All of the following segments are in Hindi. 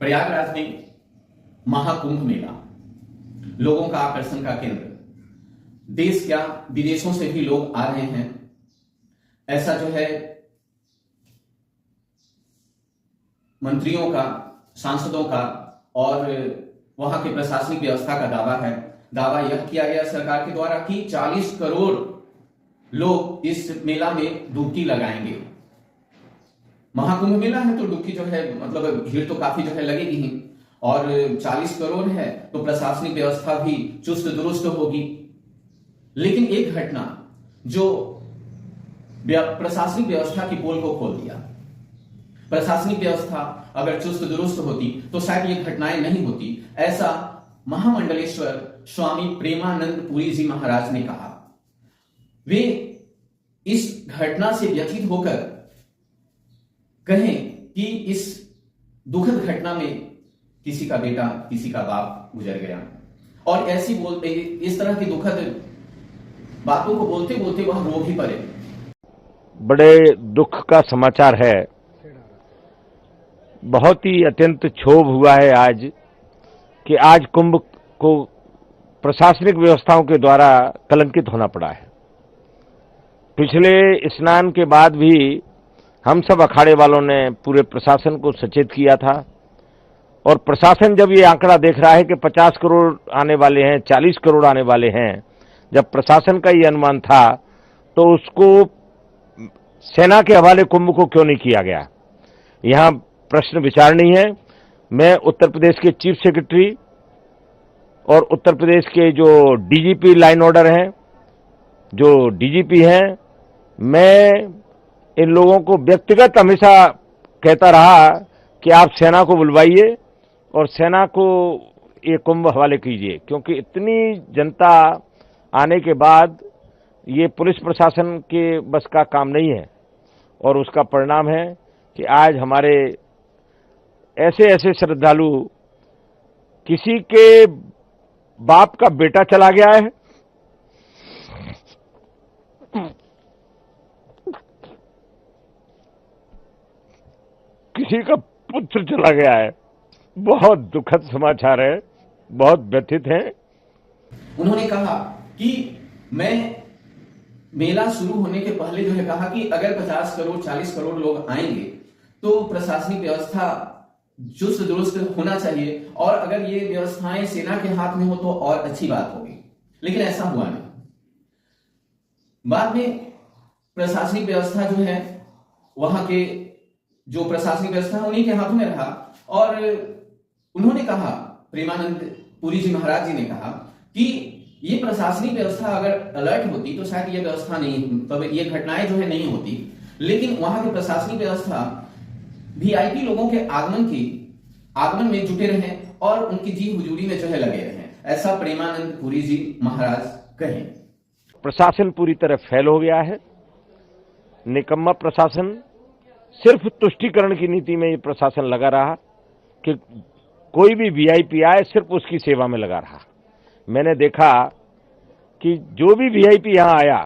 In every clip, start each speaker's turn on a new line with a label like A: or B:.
A: प्रयागराज में महाकुंभ मेला लोगों का आकर्षण का केंद्र, देश क्या विदेशों से भी लोग आ रहे हैं। ऐसा जो है मंत्रियों का, सांसदों का और वहां के प्रशासनिक व्यवस्था का दावा है। दावा यह किया गया सरकार के द्वारा कि 40 करोड़ लोग इस मेला में डुबकी लगाएंगे। महाकुंभ मेला है तो डुबकी जो है मतलब भीड़ तो काफी जो है लगेगी ही, और 40 करोड़ है तो प्रशासनिक व्यवस्था भी चुस्त दुरुस्त होगी। लेकिन एक घटना जो प्रशासनिक व्यवस्था की पोल को खोल दिया। प्रशासनिक व्यवस्था अगर चुस्त दुरुस्त होती तो शायद ये घटनाएं नहीं होती, ऐसा महामंडलेश्वर स्वामी प्रेमानंद पुरी जी महाराज ने कहा। वे इस घटना से व्यथित होकर कहें कि इस दुखद घटना में किसी का बेटा, किसी का बाप गुजर गया, और ऐसी बोलते इस तरह की दुखद बातों को बोलते बोलते वह रो भी पड़े।
B: बड़े दुख का समाचार है, बहुत ही अत्यंत क्षोभ हुआ है आज कि आज कुंभ को प्रशासनिक व्यवस्थाओं के द्वारा कलंकित होना पड़ा है। पिछले स्नान के बाद भी हम सब अखाड़े वालों ने पूरे प्रशासन को सचेत किया था, और प्रशासन जब ये आंकड़ा देख रहा है कि 50 करोड़ आने वाले हैं, 40 करोड़ आने वाले हैं, जब प्रशासन का ये अनुमान था तो उसको सेना के हवाले कुंभ को क्यों नहीं किया गया, यहां प्रश्न विचारणीय है। मैं उत्तर प्रदेश के चीफ सेक्रेटरी और उत्तर प्रदेश के जो डीजीपी लाइन ऑर्डर हैं, जो डीजीपी हैं, मैं इन लोगों को व्यक्तिगत हमेशा कहता रहा कि आप सेना को बुलवाइए और सेना को ये कुंभ हवाले कीजिए, क्योंकि इतनी जनता आने के बाद ये पुलिस प्रशासन के बस का काम नहीं है। और उसका परिणाम है कि आज हमारे ऐसे ऐसे श्रद्धालु, किसी के बाप का बेटा चला गया है, किसी का पुत्र चला गया है। बहुत दुखद समाचार है, बहुत व्यथित हैं।
A: उन्होंने कहा कि मैं मेला शुरू होने के पहले जो है कहा कि अगर 50 करोड़ 40 करोड़ लोग आएंगे तो प्रशासनिक व्यवस्था चुस्त दुरुस्त होना चाहिए, और अगर ये व्यवस्थाएं सेना के हाथ में हो तो और अच्छी बात होगी। लेकिन ऐसा हुआ नहीं। बाद में प्रशासनिक व्यवस्था जो है, वहां के जो प्रशासनिक व्यवस्था है उन्हीं के हाथों में रहा, और उन्होंने कहा, प्रेमानंद पुरी जी महाराज जी ने कहा कि ये प्रशासनिक व्यवस्था अगर अलर्ट होती तो शायद ये व्यवस्था नहीं, तब ये घटनाएं जो है नहीं होती। लेकिन वहां की प्रशासनिक व्यवस्था वीआईपी लोगों के आगमन में जुटे रहे और उनकी जी हुजूरी में जो है लगे रहे, ऐसा प्रेमानंद पुरी जी महाराज कहें।
B: प्रशासन पूरी तरह फेल हो गया है, निकम्मा प्रशासन। सिर्फ तुष्टीकरण की नीति में ये प्रशासन लगा रहा कि कोई भी वीआईपी आए सिर्फ उसकी सेवा में लगा रहा। मैंने देखा कि जो भी वीआईपी यहां आया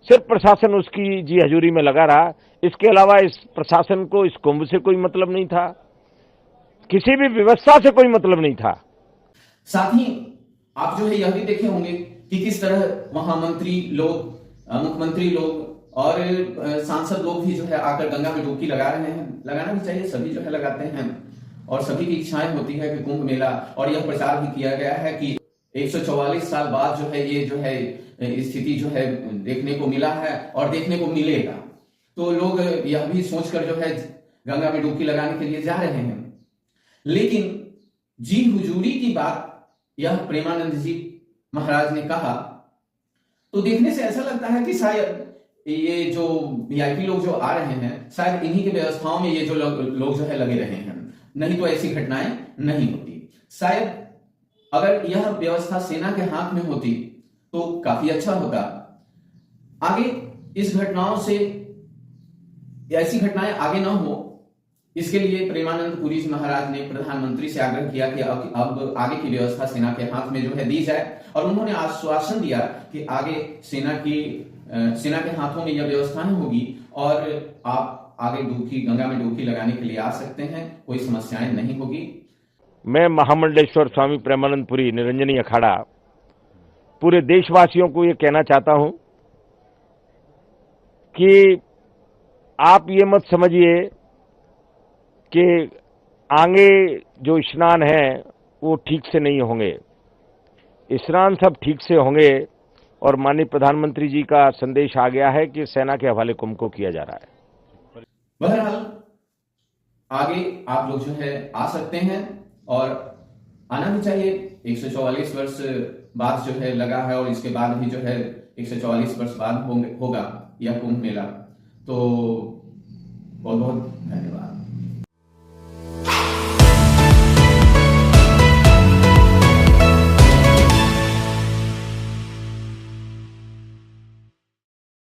B: सिर्फ प्रशासन उसकी जी हजूरी में लगा रहा। इसके अलावा इस प्रशासन को इस कुंभ से कोई मतलब नहीं था, किसी भी व्यवस्था से कोई मतलब नहीं था।
A: साथ ही आप जो है यह भी देखे होंगे कि किस तरह वहां मंत्री लोग, मुख्यमंत्री लोग और सांसद लोग भी जो है आकर गंगा में डुबकी लगा रहे हैं। लगाना भी चाहिए, सभी जो है लगाते हैं, और सभी की इच्छाएं होती है कि कुंभ मेला, और यह प्रचार भी किया गया है कि 144 साल बाद जो है ये जो है स्थिति जो है देखने को मिला है और देखने को मिलेगा। तो लोग यह भी सोचकर जो है गंगा में डुबकी लगाने के लिए जा रहे हैं। लेकिन जी हुजूरी की बात यह प्रेमानंद जी महाराज ने कहा तो देखने से ऐसा लगता है कि शायद ये जो वीआईपी लोग जो आ रहे हैं, शायद इन्हीं की व्यवस्थाओं में ये जो लोग जो है लगे रहे हैं, नहीं तो ऐसी घटनाएं नहीं होती। शायद अगर यह व्यवस्था सेना के हाथ में होती तो काफी अच्छा होता। आगे इस घटनाओं से, ऐसी घटनाएं आगे ना हो, इसके लिए प्रेमानंद पुरी जी महाराज ने प्रधानमंत्री से आग्रह किया कि अब आगे की व्यवस्था सेना के हाथ में जो है दी जाए, और उन्होंने आश्वासन दिया कि आगे सेना के हाथों में यह व्यवस्थाएं होगी और आप आगे गंगा में डुबकी लगाने के लिए आ सकते हैं, कोई समस्याएं नहीं होगी।
B: मैं महामंडलेश्वर स्वामी प्रेमानंदपुरी निरंजनी अखाड़ा पूरे देशवासियों को ये कहना चाहता हूं कि आप ये मत समझिए कि आगे जो स्नान है वो ठीक से नहीं होंगे। स्नान सब ठीक से होंगे और माननीय प्रधानमंत्री जी का संदेश आ गया है कि सेना के हवाले कुंभ को किया जा रहा है।
A: बहरहाल आगे आप लोग जो है आ सकते हैं और आना भी चाहिए। 144 वर्ष बाद जो है लगा है और इसके बाद भी जो है 144 वर्ष बाद होगा यह कुंभ मेला। तो बहुत बहुत धन्यवाद।